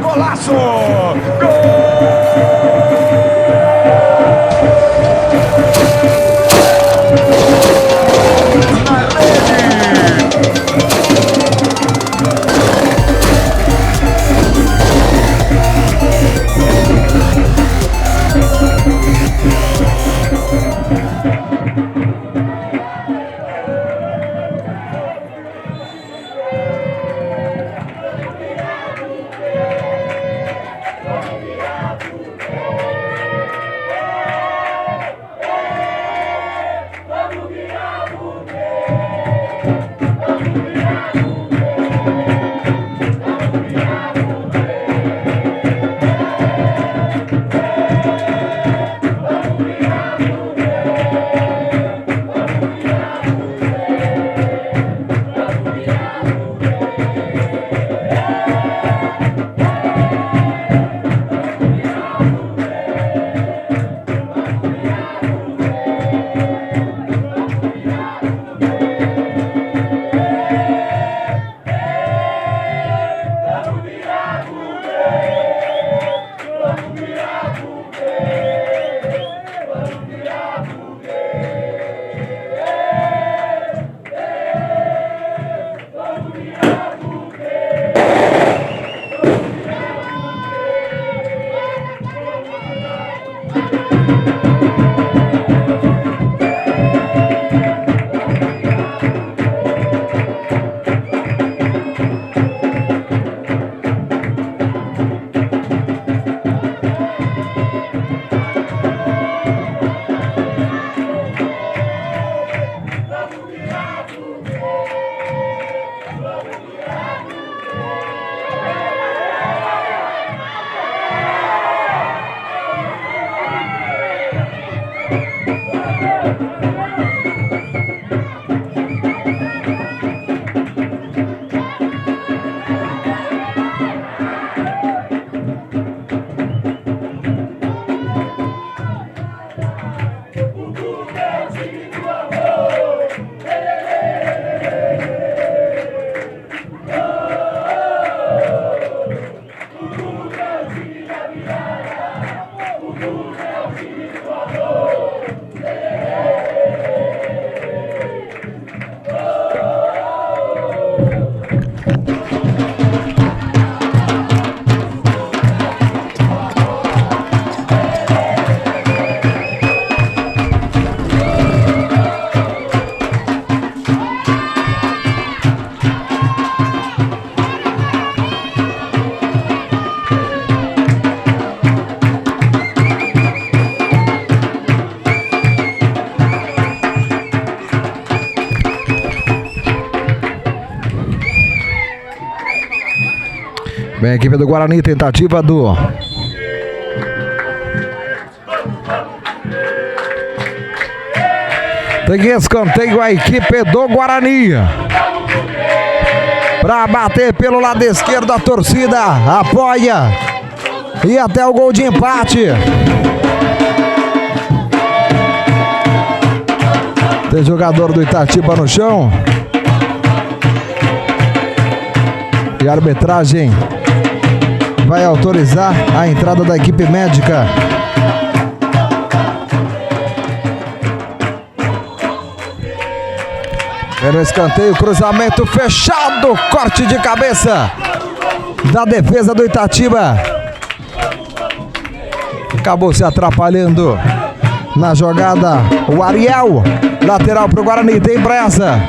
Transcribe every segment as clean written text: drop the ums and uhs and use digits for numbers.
Golaço! Vem a equipe do Guarani, tentativa do... Tem escanteio a equipe do Guarani. Para bater pelo lado esquerdo, a torcida apoia. E até o gol de empate. Tem jogador do Itatiba no chão. E a arbitragem vai autorizar a entrada da equipe médica. Vem no escanteio, cruzamento fechado, corte de cabeça da defesa do Itatiba. Acabou se atrapalhando na jogada o Ariel. Lateral pro Guarani, tem pressa.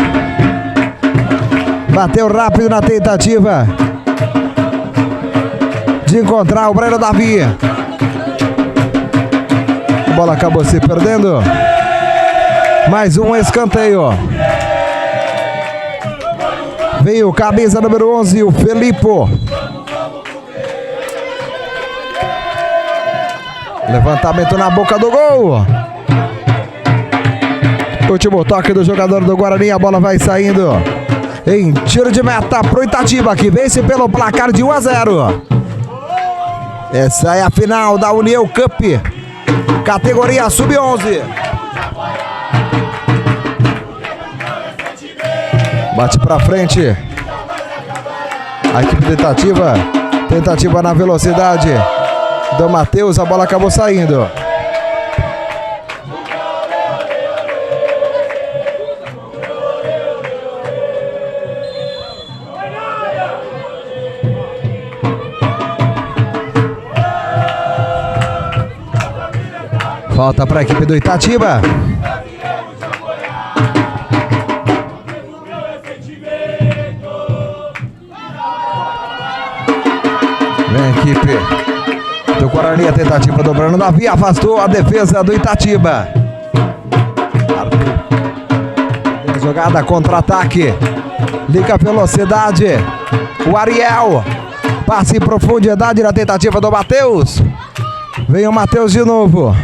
Bateu rápido na tentativa de encontrar o Breno Davi. A bola acabou se perdendo. Mais um escanteio. Veio camisa número 11, o Felipe. Levantamento na boca do gol. Último toque do jogador do Guarani. A bola vai saindo em tiro de meta pro Itatiba, que vence pelo placar de 1-0. Essa é a final da União Cup, categoria Sub-11. Bate pra frente a equipe do Itatiba. Tentativa na velocidade do Matheus. A bola acabou saindo. Falta para a equipe do Itatiba. Vem a equipe do Guarani, a tentativa do Breno Davi, afastou a defesa do Itatiba. Jogada contra-ataque, liga a velocidade, o Ariel, passe em profundidade na tentativa do Matheus. Vem o Matheus de novo.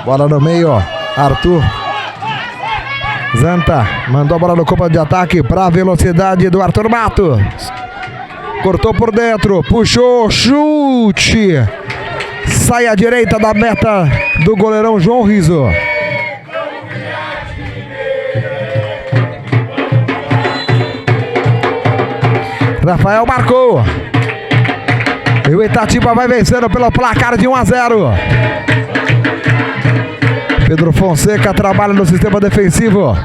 Bola no meio, Arthur Zanta mandou a bola no campo de ataque para a velocidade do Arthur Matos. Cortou por dentro, puxou, chute. Sai à direita da meta do goleirão João Riso. Rafael marcou. E o Itatiba vai vencendo pelo placar de 1-0. Pedro Fonseca trabalha no sistema defensivo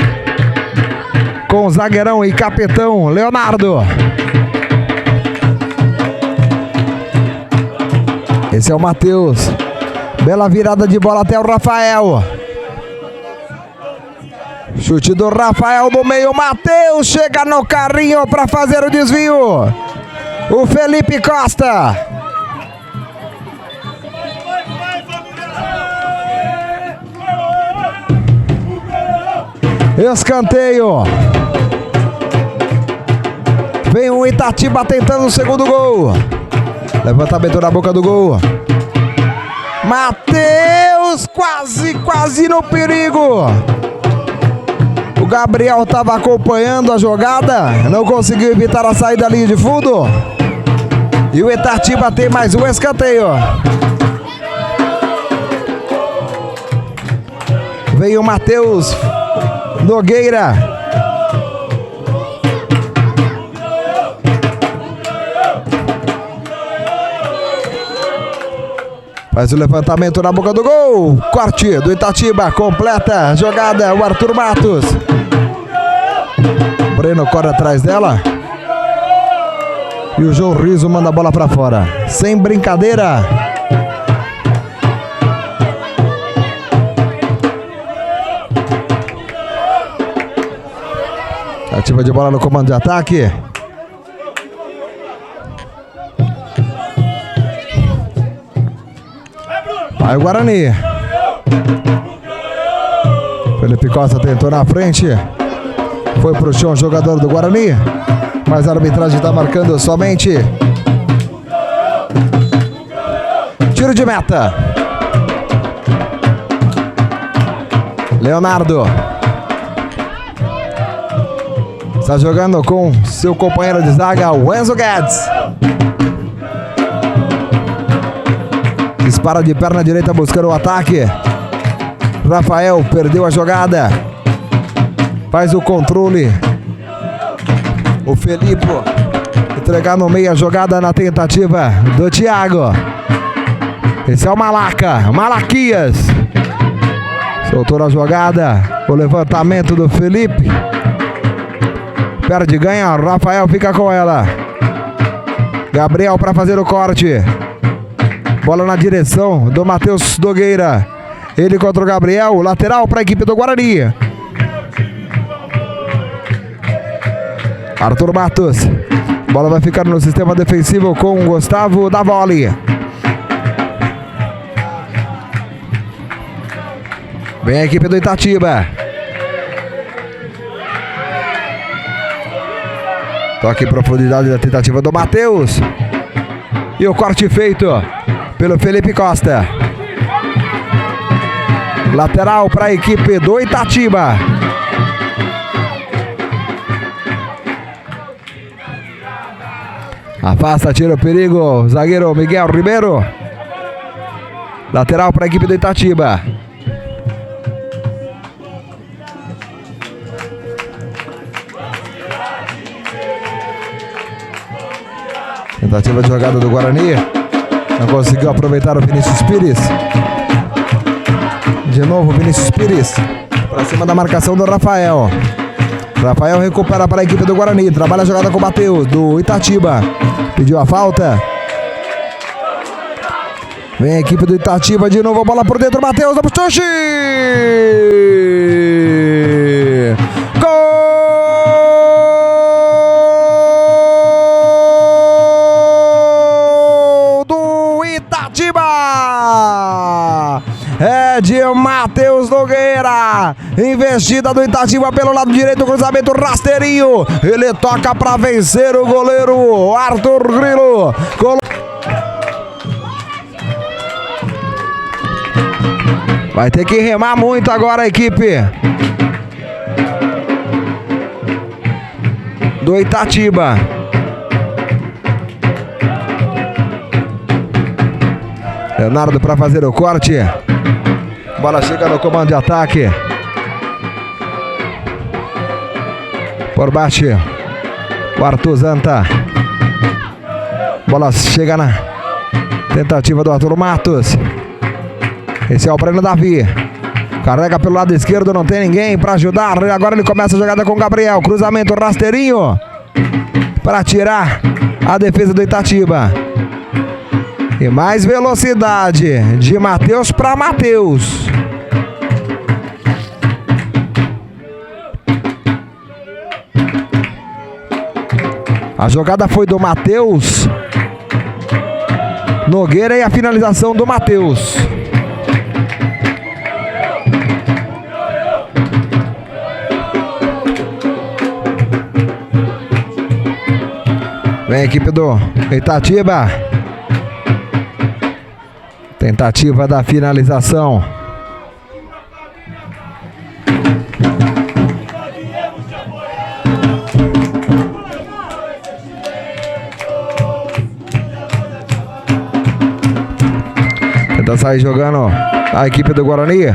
com o zagueirão e capitão Leonardo. Esse é o Matheus. Bela virada de bola até o Rafael. Chute do Rafael do meio. Matheus chega no carrinho para fazer o desvio. O Felipe Costa. Escanteio. Vem o Itatiba tentando o segundo gol. Levantamento na boca do gol. Matheus quase no perigo. O Gabriel estava acompanhando a jogada, não conseguiu evitar a saída da linha de fundo. E o Itatiba tem mais um escanteio. Vem o Matheus Nogueira. Faz o levantamento na boca do gol. Corte do Itatiba. Completa a jogada o Arthur Matos. Breno corre atrás dela. E o João Riso manda a bola pra fora. Sem brincadeira. Ativa de bola no comando de ataque. Vai o Guarani. Felipe Costa tentou na frente. Foi pro chão o jogador do Guarani. Mas a arbitragem está marcando somente tiro de meta. Leonardo está jogando com seu companheiro de zaga, o Enzo Guedes. Dispara de perna direita buscando o ataque. Rafael perdeu a jogada. Faz o controle. O Felipe entregar no meio a jogada na tentativa do Thiago. Esse é o Malaquias. Soltou na jogada. O levantamento do Felipe. Perde, ganha. Rafael fica com ela. Gabriel para fazer o corte. Bola na direção do Matheus Nogueira. Ele contra o Gabriel. Lateral para a equipe do Guarani. Arthur Matos. Bola vai ficar no sistema defensivo com o Gustavo Davoli. Vem a equipe do Itatiba. Toque em profundidade da tentativa do Matheus. E o corte feito pelo Felipe Costa. Lateral para a equipe do Itatiba. Afasta, tira o perigo. Zagueiro Miguel Ribeiro. Lateral para a equipe do Itatiba. Tentativa de jogada do Guarani. Não conseguiu aproveitar o Vinícius Pires. De novo o Vinícius Pires. Para cima da marcação do Rafael. Rafael recupera para a equipe do Guarani. Trabalha a jogada com o Matheus do Itatiba. Pediu a falta. Vem a equipe do Itatiba de novo. A bola por dentro. Matheus da Pustucci. Gol do Itatiba. É de Matheus Nogueira. Investida do Itatiba pelo lado direito. Cruzamento rasteirinho. Ele toca para vencer o goleiro Arthur Grilo. Vai ter que remar muito agora a equipe do Itatiba. Leonardo para fazer o corte. Bola chega no comando de ataque. Por baixo, o Arthur Zanta. Bola chega na tentativa do Arthur Matos. Esse é o Breno Davi. Carrega pelo lado esquerdo, não tem ninguém para ajudar. Agora ele começa a jogada com o Gabriel. Cruzamento rasteirinho para tirar a defesa do Itatiba. E mais velocidade de Matheus para Matheus. A jogada foi do Matheus Nogueira e a finalização do Matheus. Vem a equipe do Itatiba. Tentativa da finalização. Tenta sair jogando a equipe do Guarani.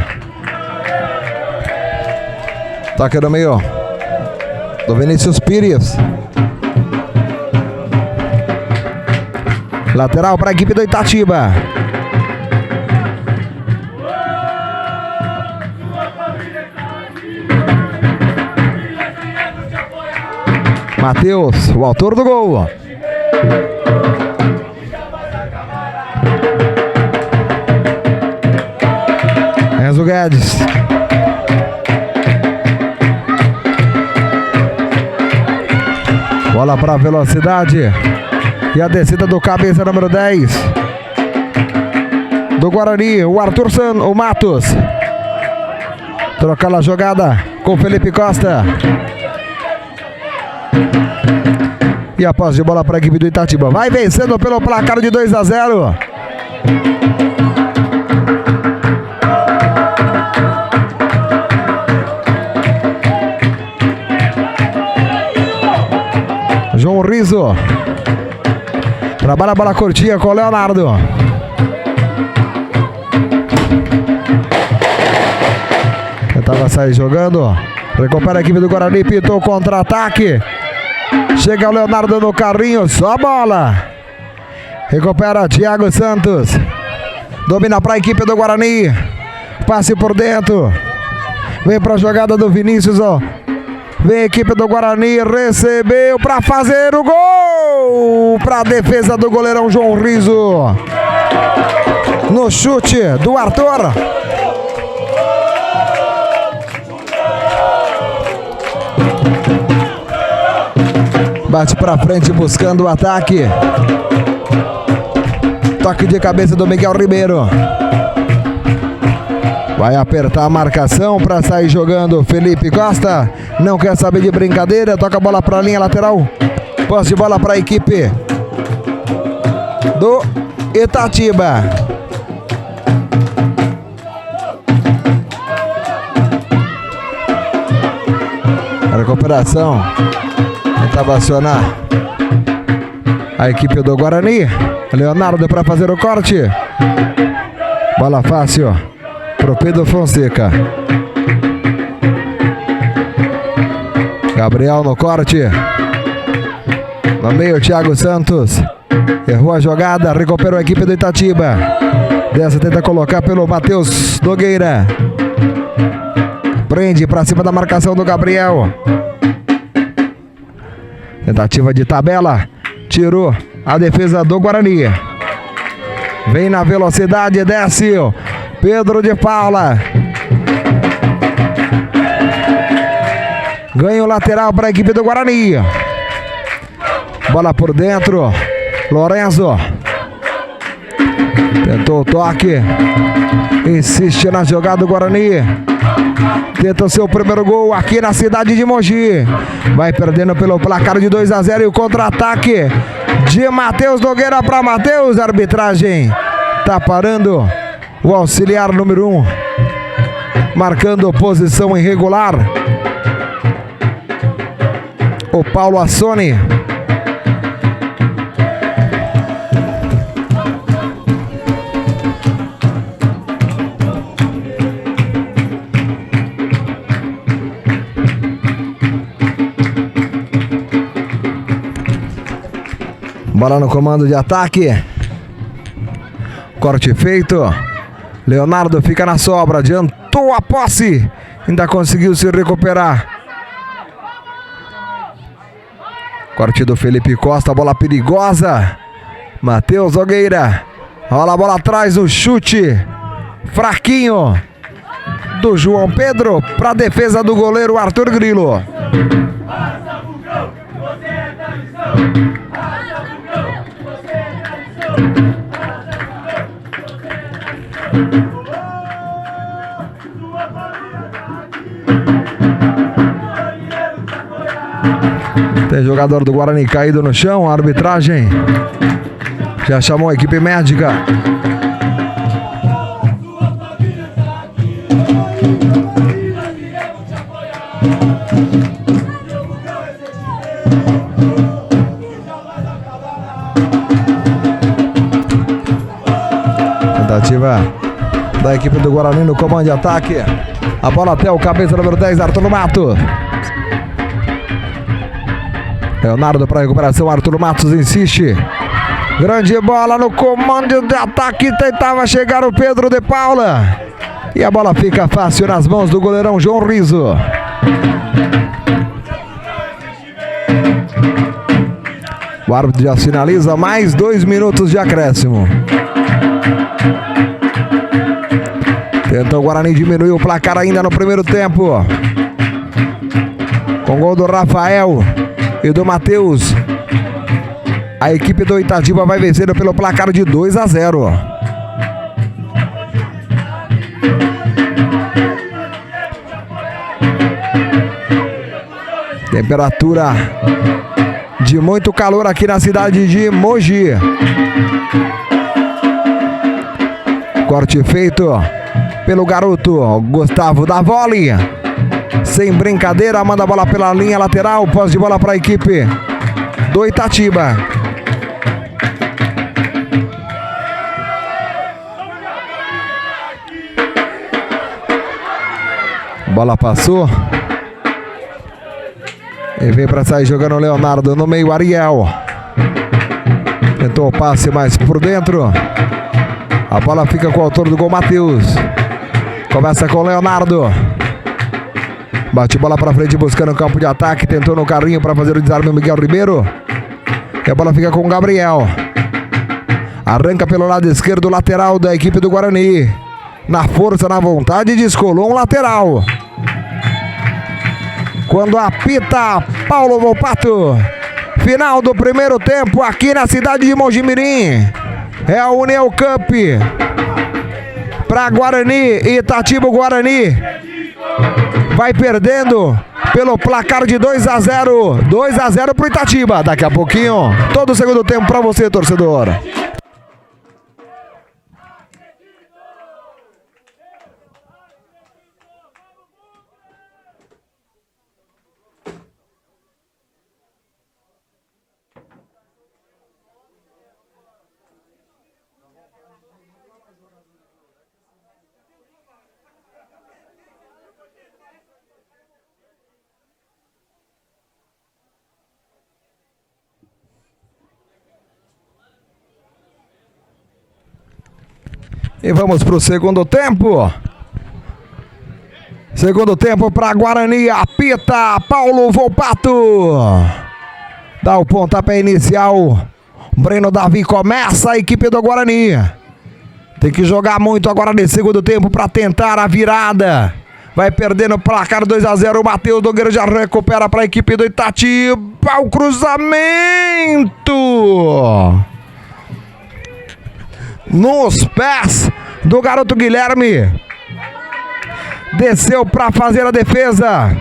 Toque no meio do Vinícius Pires. Lateral para a equipe do Itatiba. Matheus, o autor do gol. Enzo Guedes. Bola para velocidade. E a descida do cabeça número 10 do Guarani, o o Matos. Trocar a jogada com o Felipe Costa. E a posse de bola para a equipe do Itatiba. Vai vencendo pelo placar de 2-0. João Riso. Trabalha a bola curtinha com o Leonardo. Tentava sair jogando. Recupera a equipe do Guarani. Pintou o contra-ataque. Chega o Leonardo no carrinho. Só a bola. Recupera Thiago Santos. Domina para a equipe do Guarani. Passe por dentro. Vem pra jogada do Vinícius, ó. Vem a equipe do Guarani, recebeu para fazer o gol. Pra defesa do goleirão João Riso. No chute do Arthur. Bate pra frente buscando o ataque. Toque de cabeça do Miguel Ribeiro. Vai apertar a marcação para sair jogando Felipe Costa. Não quer saber de brincadeira. Toca a bola para a linha lateral. Posse de bola para a equipe do Itatiba. A recuperação. Tentava acionar a equipe do Guarani. Leonardo para fazer o corte. Bola fácil pro Pedro Fonseca. Gabriel no corte. No meio, Thiago Santos. Errou a jogada, recuperou a equipe do Itatiba. Dessa tenta colocar pelo Matheus Nogueira. Prende para cima da marcação do Gabriel. Tentativa de tabela. Tirou a defesa do Guarani. Vem na velocidade, desce Pedro de Paula. Ganha o lateral para a equipe do Guarani. Bola por dentro. Lorenzo. Tentou o toque. Insiste na jogada do Guarani. Tenta o seu primeiro gol aqui na cidade de Mogi. Vai perdendo pelo placar de 2-0 e o contra-ataque de Matheus Nogueira para Matheus. Arbitragem tá parando o auxiliar número 1. Marcando posição irregular. O Paulo Assoni. Bola no comando de ataque. Corte feito. Leonardo fica na sobra. Adiantou a posse. Ainda conseguiu se recuperar. Corte do Felipe Costa. Bola perigosa. Matheus Nogueira. Olha a bola atrás. O chute fraquinho do João Pedro para a defesa do goleiro Arthur Grilo. Tem jogador do Guarani caído no chão. A arbitragem já chamou a equipe médica. Tentativa da equipe do Guarani no comando de ataque. A bola até o cabeça número 10, Arthur Mato. Leonardo para recuperação, Arthur Matos insiste. Grande bola no comando de ataque. Tentava chegar o Pedro de Paula. E a bola fica fácil nas mãos do goleirão João Riso. O árbitro já sinaliza mais 2 minutos de acréscimo. Tenta o Guarani diminuir o placar ainda no primeiro tempo. Com gol do Rafael e do Matheus. A equipe do Itatiba vai vencendo pelo placar de 2-0. Temperatura de muito calor aqui na cidade de Mogi. Corte feito pelo garoto Gustavo Davoli. Sem brincadeira, manda a bola pela linha lateral. Posse de bola para a equipe do Itatiba. Bola passou. E vem para sair jogando o Leonardo no meio, Ariel. Tentou o passe mais por dentro. A bola fica com o autor do gol, Matheus. Começa com o Leonardo. Bate bola pra frente buscando o campo de ataque. Tentou no carrinho pra fazer o desarme o Miguel Ribeiro. E a bola fica com o Gabriel. Arranca pelo lado esquerdo, lateral da equipe do Guarani. Na força, na vontade, descolou um lateral. Quando apita Paulo Volpato. Final do primeiro tempo aqui na cidade de Mojimirim. É a União Cup para Guarani, Itatiba. Guarani vai perdendo pelo placar de 2-0. 2-0 pro Itatiba. Daqui a pouquinho, todo o segundo tempo para você, torcedor. E vamos pro segundo tempo. Segundo tempo para Guarani. Apita Paulo Volpato. Dá o pontapé inicial. Breno Davi começa a equipe do Guarani. Tem que jogar muito agora nesse segundo tempo para tentar a virada. Vai perdendo o placar 2-0. O Matheus Nogueira já recupera para a equipe do Itatiba. O cruzamento nos pés do garoto Guilherme. Desceu para fazer a defesa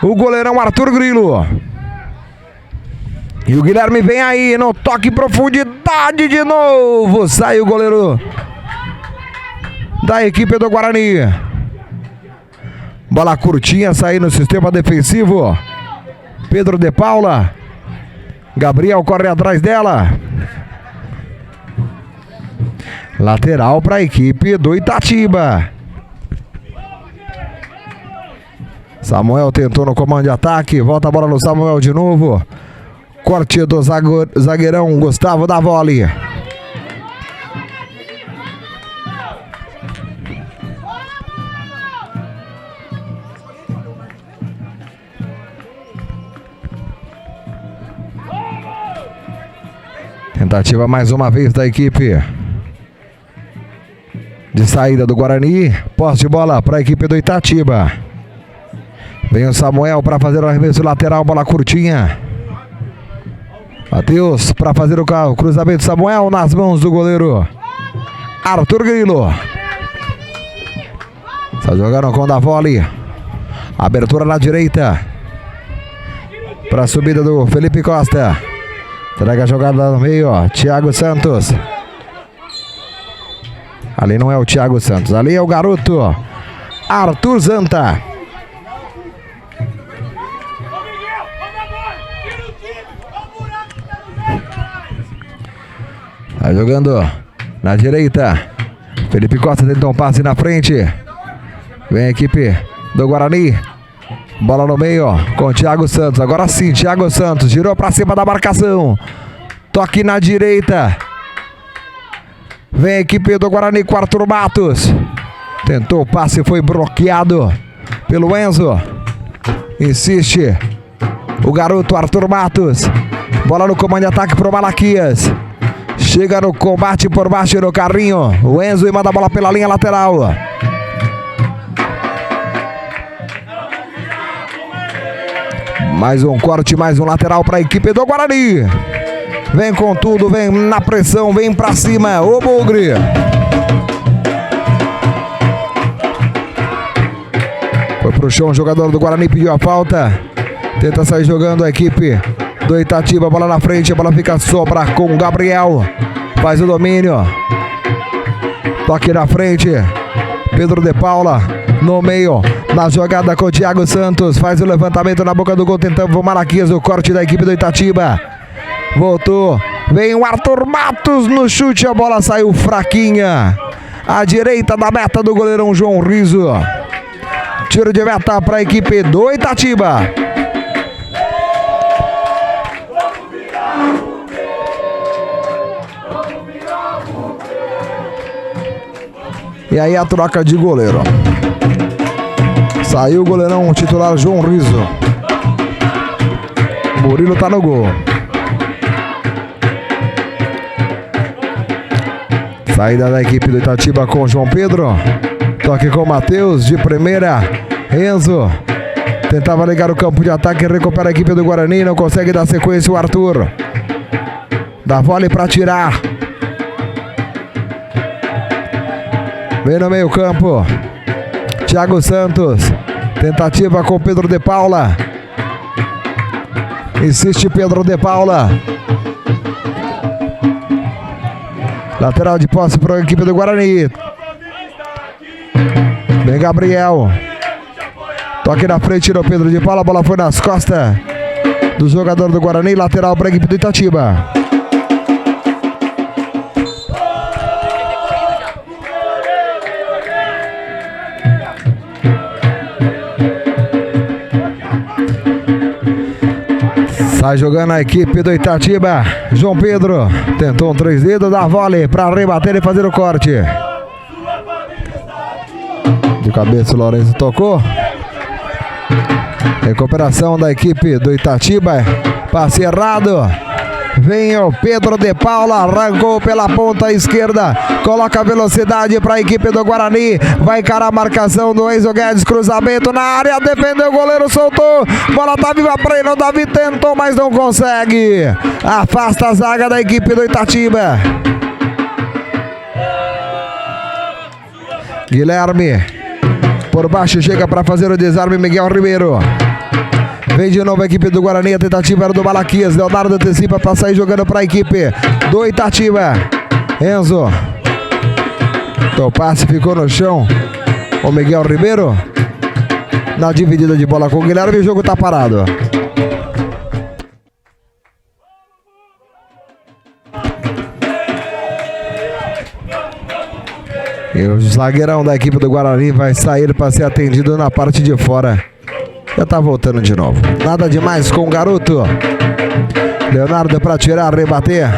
o goleirão Arthur Grilo. E o Guilherme vem aí no toque em profundidade de novo. Sai o goleiro da equipe do Guarani. Bola curtinha, sair no sistema defensivo. Pedro de Paula. Gabriel corre atrás dela. Lateral para a equipe do Itatiba. Samuel tentou no comando de ataque. Volta a bola no Samuel de novo. Corte do zagueirão Gustavo Davoli. Tentativa mais uma vez da equipe de saída do Guarani. Posse de bola para a equipe do Itatiba. Vem o Samuel para fazer o arremesso lateral. Bola curtinha. Matheus para fazer o cruzamento. Samuel nas mãos do goleiro Arthur Grilo. Está jogando com o Davoli. Abertura na direita para a subida do Felipe Costa. Entrega a jogada no meio, ó. Thiago Santos. Ali não é o Thiago Santos, ali é o garoto Arthur Zanta. Tá jogando na direita. Felipe Costa tentou um passe na frente. Vem a equipe do Guarani. Bola no meio, ó, com o Thiago Santos. Agora sim, Thiago Santos girou pra cima da marcação. Toque na direita. Vem a equipe do Guarani com Arthur Matos. Tentou o passe, foi bloqueado pelo Enzo. Insiste o garoto Arthur Matos. Bola no comando de ataque pro Malaquias. Chega no combate por baixo no carrinho. O Enzo e manda a bola pela linha lateral. Mais um corte, mais um lateral para a equipe do Guarani. Vem com tudo, vem na pressão, vem para cima. O Bugre. Foi pro chão, o jogador do Guarani pediu a falta. Tenta sair jogando a equipe do Itatiba. Bola na frente, a bola fica sobra com o Gabriel. Faz o domínio. Toque na frente. Pedro de Paula no meio. Na jogada com o Thiago Santos. Faz o levantamento na boca do gol. Tentando o Malaquias. O corte da equipe do Itatiba. Voltou. Vem o Arthur Matos no chute. A bola saiu fraquinha. À direita da meta do goleirão João Riso. Tiro de meta para a equipe do Itatiba. E aí a troca de goleiro. Saiu o goleirão titular João Riso. Murilo tá no gol. Saída da equipe do Itatiba com João Pedro. Toque com o Matheus de primeira. Enzo tentava ligar o campo de ataque, recupera a equipe do Guarani, não consegue dar sequência o Arthur. Dá vôlei para tirar. Vem no meio campo Thiago Santos. Tentativa com Pedro de Paula. Insiste Pedro de Paula. Lateral de posse para a equipe do Guarani. Vem Gabriel. Toque na frente, tirou Pedro de Paula. A bola foi nas costas do jogador do Guarani. Lateral para a equipe do Itatiba. Sai jogando a equipe do Itatiba. João Pedro tentou um 3 dedos, dá vôlei para rebater e fazer o corte. De cabeça o Lourenço tocou. Recuperação da equipe do Itatiba. Passe errado. Vem o Pedro de Paula, arrancou pela ponta esquerda, coloca velocidade para a equipe do Guarani, vai encarar a marcação do Enzo Guedes, cruzamento na área, defendeu o goleiro, soltou, bola tá viva para ele, o Davi tentou, mas não consegue, afasta a zaga da equipe do Itatiba. Guilherme, por baixo chega para fazer o desarme, Miguel Ribeiro. Vem de novo a equipe do Guarani, a tentativa era do Malaquias. Leonardo antecipa para sair jogando para a equipe do Itatiba. Enzo. O passe ficou no chão. O Miguel Ribeiro. Na dividida de bola com o Guilherme, o jogo está parado. E o zagueirão da equipe do Guarani vai sair para ser atendido na parte de fora. Já tá voltando de novo. Nada demais com o garoto. Leonardo para tirar, rebater.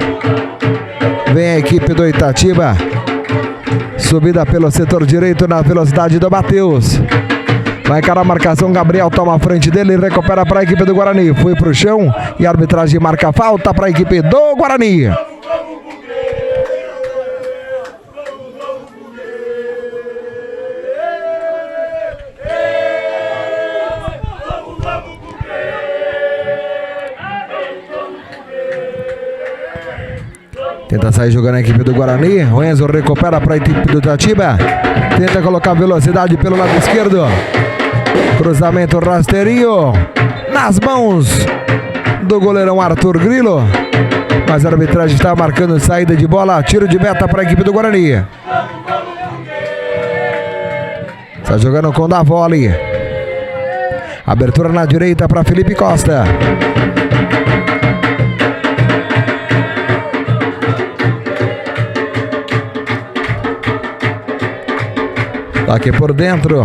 Vem a equipe do Itatiba. Subida pelo setor direito na velocidade do Matheus. Vai encarar a marcação. Gabriel toma a frente dele e recupera para a equipe do Guarani. Foi pro chão e a arbitragem marca falta para a equipe do Guarani. Tenta sair jogando a equipe do Guarani. O Enzo recupera para a equipe do Itatiba. Tenta colocar velocidade pelo lado esquerdo. Cruzamento rasteirinho nas mãos do goleirão Arthur Grilo. Mas a arbitragem está marcando saída de bola. Tiro de meta para a equipe do Guarani. Está jogando com Davoli. Abertura na direita para Felipe Costa. Aqui por dentro,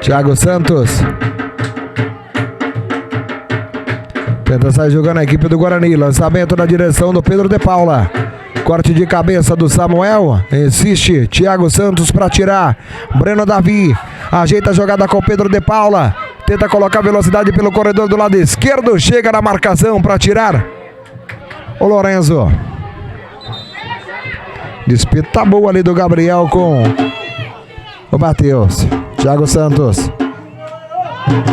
Thiago Santos. Tenta sair jogando a equipe do Guarani. Lançamento na direção do Pedro de Paula. Corte de cabeça do Samuel. Insiste Thiago Santos para tirar. Breno Davi ajeita a jogada com o Pedro de Paula. Tenta colocar velocidade pelo corredor do lado esquerdo. Chega na marcação para tirar o Lourenço. Despita boa ali do Gabriel com o Matheus. Thiago Santos.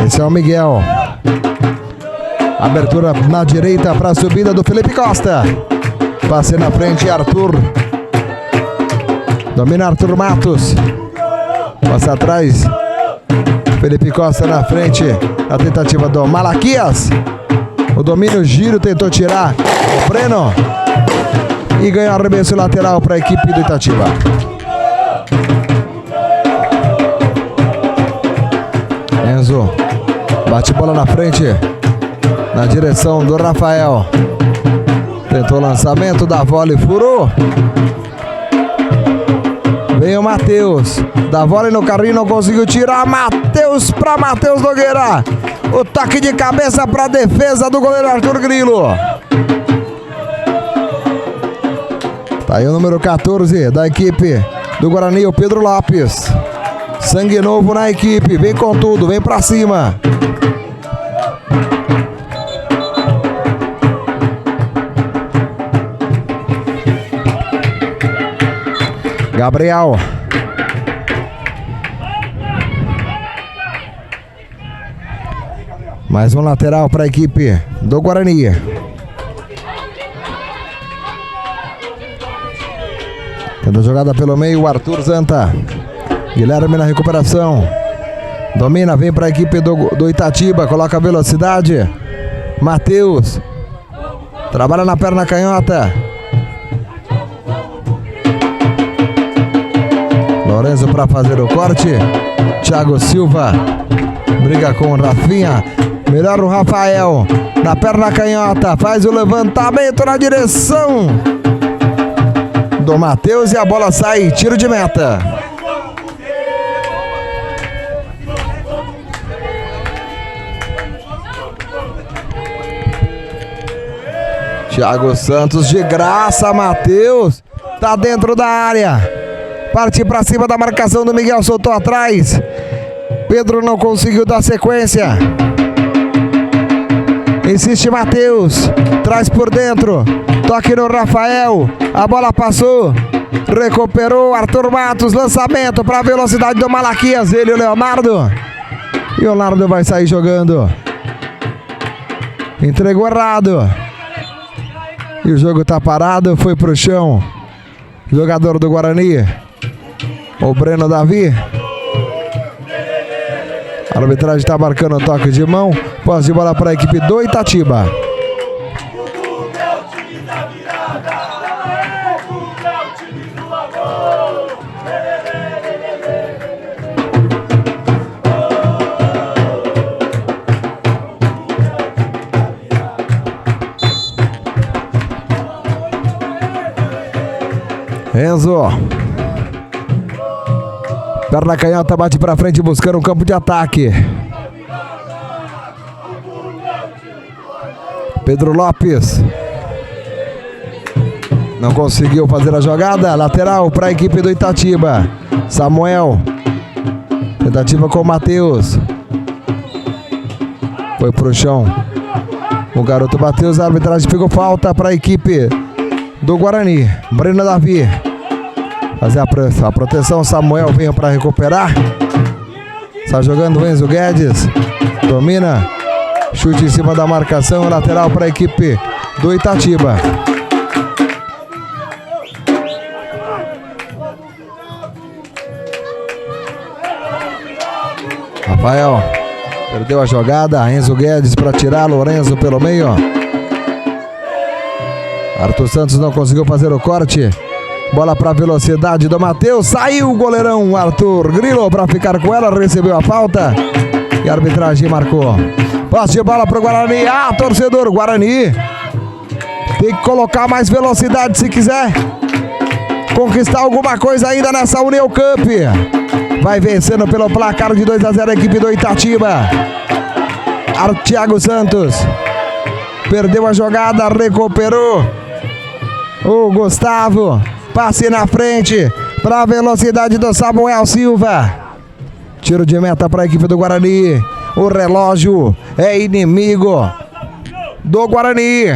Esse é o Miguel. Abertura na direita para a subida do Felipe Costa. Passe na frente, Arthur. Domina Arthur Matos. Passa atrás. Felipe Costa na frente. A tentativa do Malaquias. O domínio, giro, tentou tirar o Breno. E ganha arremesso lateral para a equipe do Itatiba. Enzo bate bola na frente, na direção do Rafael. Tentou o lançamento, da vôlei, furou. Vem o Matheus, dá vôlei no carrinho, não conseguiu tirar. Matheus para Matheus Nogueira. O toque de cabeça para a defesa do goleiro Arthur Grilo. Tá aí o número 14 da equipe do Guarani, o Pedro Lopes. Sangue novo na equipe, vem com tudo, vem pra cima. Gabriel. Mais um lateral para a equipe do Guarani. Tendo jogada pelo meio, o Arthur Zanta. Guilherme na recuperação. Domina, vem para a equipe do Itatiba. Coloca velocidade. Matheus. Trabalha na perna canhota. Lorenzo para fazer o corte. Thiago Silva. Briga com o Rafinha. Melhor o Rafael. Na perna canhota. Faz o levantamento na direção do Matheus e a bola sai. Tiro de meta. Thiago Santos de graça. Matheus tá dentro da área. Parte pra cima da marcação do Miguel. Soltou atrás. Pedro não conseguiu dar sequência. Insiste Matheus. Traz por dentro. Toque no Rafael. A bola passou. Recuperou Arthur Matos. Lançamento para a velocidade do Malaquias. Ele, o Leonardo. E o Leonardo vai sair jogando. Entregou errado. E o jogo tá parado. Foi pro chão. Jogador do Guarani. O Breno Davi. A arbitragem está marcando o toque de mão. Posse de bola para a equipe do Itatiba. Enzo. Perna canhota, bate pra frente buscando um campo de ataque. Pedro Lopes. Não conseguiu fazer a jogada. Lateral para a equipe do Itatiba. Samuel. Tentativa com o Matheus. Foi pro chão. O garoto Matheus. A arbitragem pegou falta para a equipe do Guarani. Breno Davi. Fazer a proteção. Samuel veio para recuperar. Está jogando o Enzo Guedes. Domina. Chute em cima da marcação. Lateral para a equipe do Itatiba. Rafael. Perdeu a jogada. Enzo Guedes para tirar. Lorenzo pelo meio. Arthur Santos não conseguiu fazer o corte. Bola para a velocidade do Matheus. Saiu o goleirão Arthur Grilo para ficar com ela. Recebeu a falta. E a arbitragem marcou. Passe de bola para o Guarani. Torcedor Guarani. Tem que colocar mais velocidade se quiser conquistar alguma coisa ainda nessa União Cup. Vai vencendo pelo placar de 2-0 a equipe do Itatiba. Thiago Santos. Perdeu a jogada. Recuperou. O Gustavo. Passe na frente para a velocidade do Samuel Silva. Tiro de meta para a equipe do Guarani. O relógio é inimigo do Guarani.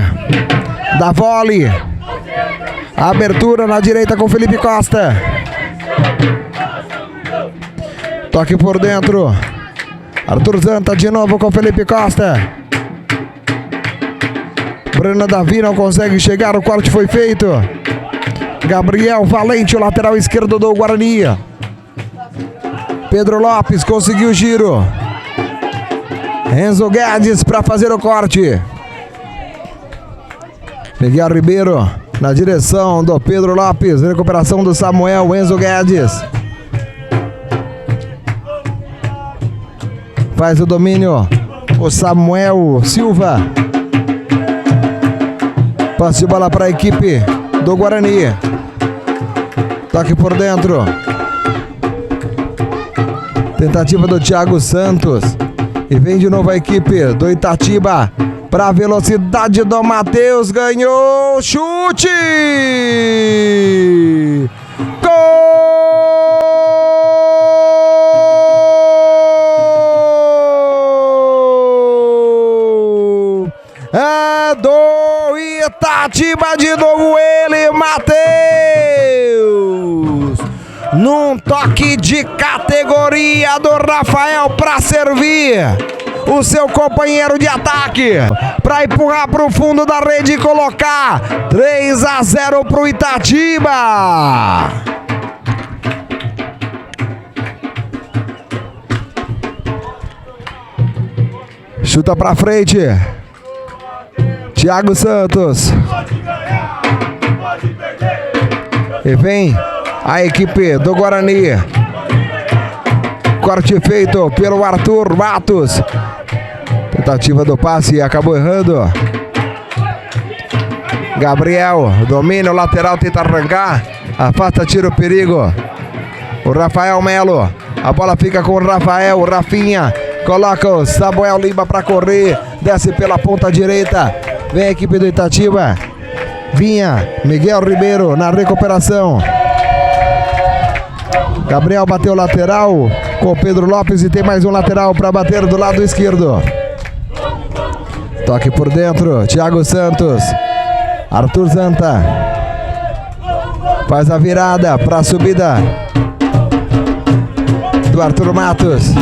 Da vôlei. Abertura na direita com Felipe Costa. Toque por dentro. Arthur Zanta de novo com Felipe Costa. Breno Davi não consegue chegar. O corte foi feito. Gabriel Valente, o lateral esquerdo do Guarani. Pedro Lopes conseguiu o giro. Enzo Guedes para fazer o corte. Miguel Ribeiro na direção do Pedro Lopes. Recuperação do Samuel. Enzo Guedes. Faz o domínio o Samuel Silva. Passe de bola para a equipe do Guarani. Toque por dentro. Tentativa do Thiago Santos. E vem de novo a equipe do Itatiba. Para a velocidade do Matheus. Ganhou. Chute. Gol! Itatiba de novo ele, Matheus. Num toque de categoria do Rafael para servir o seu companheiro de ataque, para empurrar para o fundo da rede e colocar 3-0 para o Itatiba. Chuta para frente, Thiago Santos. E vem a equipe do Guarani. Corte feito pelo Arthur Matos. Tentativa do passe, acabou errando. Gabriel domina o lateral, tenta arrancar. Afasta, tira o perigo. O Rafael Melo. A bola fica com o Rafael. O Rafinha coloca o Samuel Lima para correr. Desce pela ponta direita. Vem a equipe do Itatiba. Vinha Miguel Ribeiro na recuperação. Gabriel bateu lateral com o Pedro Lopes e tem mais um lateral para bater do lado esquerdo. Toque por dentro, Thiago Santos. Arthur Zanta faz a virada para a subida do Arthur Matos.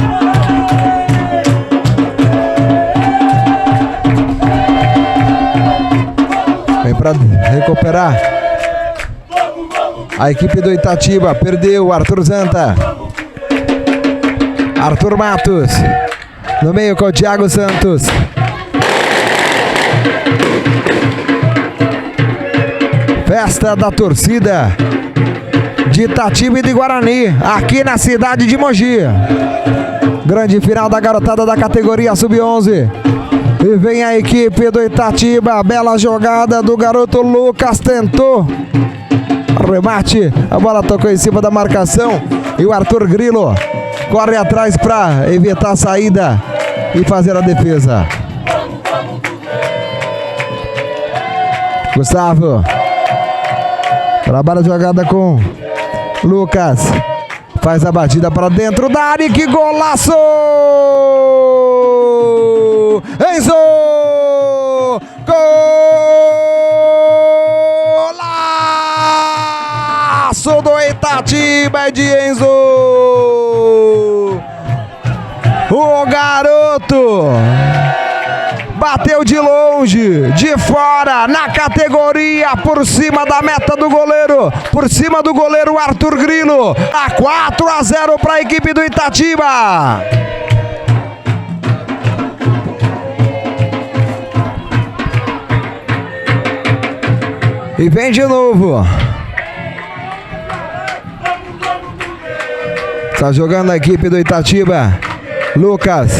Vem para recuperar a equipe do Itatiba. Perdeu o Arthur Zanta. Arthur Matos no meio com o Thiago Santos. Festa da torcida de Itatiba e de Guarani, aqui na cidade de Mogi. Grande final da garotada da categoria Sub-11. E vem a equipe do Itatiba. Bela jogada do garoto Lucas. Tentou remate. A bola tocou em cima da marcação. E o Arthur Grilo corre atrás para evitar a saída e fazer a defesa. Gustavo trabalha a jogada com Lucas. Faz a batida para dentro da área. Que golaço! Enzo! Golaço do Itatiba de Enzo! O garoto bateu de longe, de fora, na categoria, por cima da meta do goleiro, por cima do goleiro Arthur Grilo. A 4-0 para a equipe do Itatiba. E vem de novo. Está jogando a equipe do Itatiba. Lucas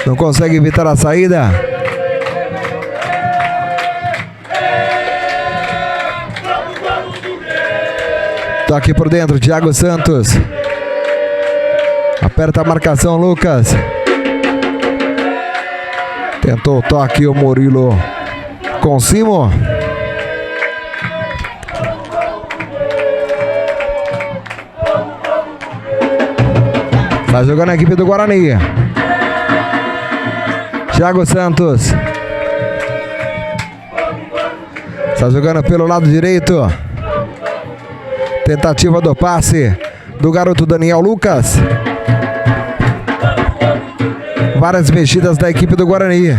não consegue evitar a saída. Toque por dentro, Thiago Santos. Aperta a marcação, Lucas. Tentou o toque, o Murilo com Simo. Tá jogando a equipe do Guarani. Thiago Santos. Tá jogando pelo lado direito. Tentativa do passe do garoto Daniel Lucas. Várias mexidas da equipe do Guarani.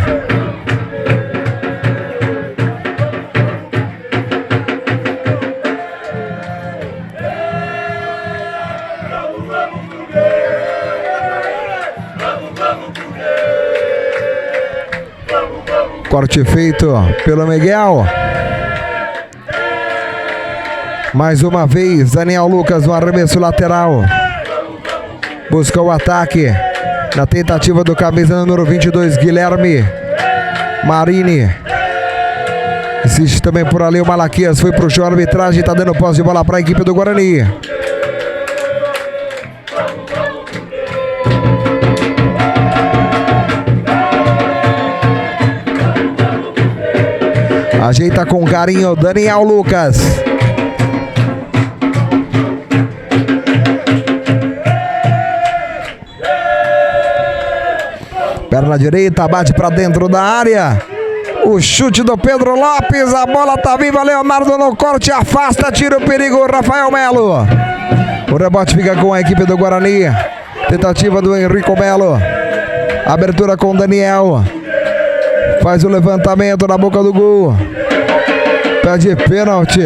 Corte feito pelo Miguel. Mais uma vez, Daniel Lucas no arremesso lateral. Busca o ataque. Na tentativa do camisa número 22, Guilherme Marini. Existe também por ali o Malaquias. Foi pro show, a arbitragem tá dando posse de bola para a equipe do Guarani. Ajeita com carinho Daniel Lucas. Perna direita, bate para dentro da área. O chute do Pedro Lopes, a bola tá viva, Leonardo no corte, afasta, tira o perigo, Rafael Melo. O rebote fica com a equipe do Guarani. Tentativa do Henrico Melo. Abertura com o Daniel. Faz o levantamento na boca do gol. Pede pênalti.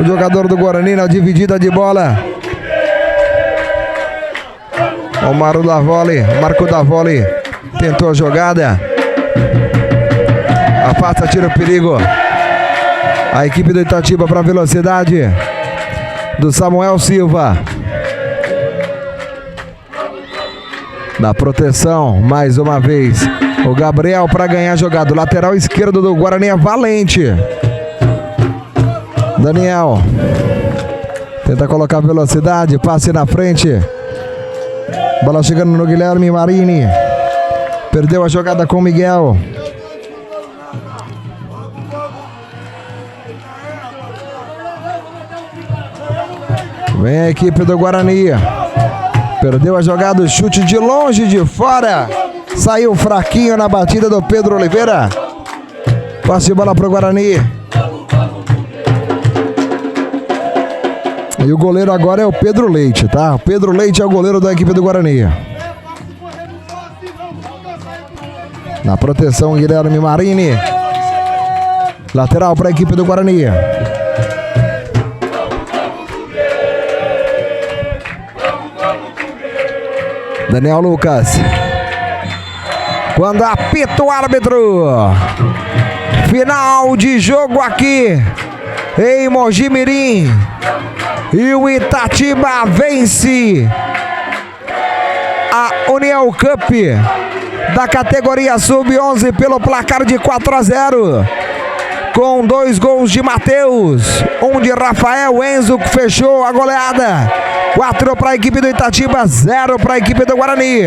O jogador do Guarani na dividida de bola. O Marco da Vole tentou a jogada. Afasta, tira o perigo. A equipe do Itatiba para a velocidade do Samuel Silva. Na proteção, mais uma vez, o Gabriel para ganhar a jogada. O lateral esquerdo do Guarani é Valente. Daniel tenta colocar velocidade, passe na frente. Bola chegando no Guilherme Marini. Perdeu a jogada com o Miguel. Vem a equipe do Guarani. Perdeu a jogada, o chute de longe, de fora. Saiu fraquinho na batida do Pedro Oliveira. Passe de bola para o Guarani. E o goleiro agora é o Pedro Leite, tá? O Pedro Leite é o goleiro da equipe do Guarani. Na proteção, Guilherme Marini. Lateral para a equipe do Guarani. Daniel Lucas. Quando apita o árbitro. Final de jogo aqui em Mogi Mirim. E o Itatiba vence a União Cup da categoria Sub-11 pelo placar de 4-0. Com 2 gols de Matheus, 1 de Rafael. Enzo fechou a goleada. 4 para a equipe do Itatiba, 0 para a equipe do Guarani.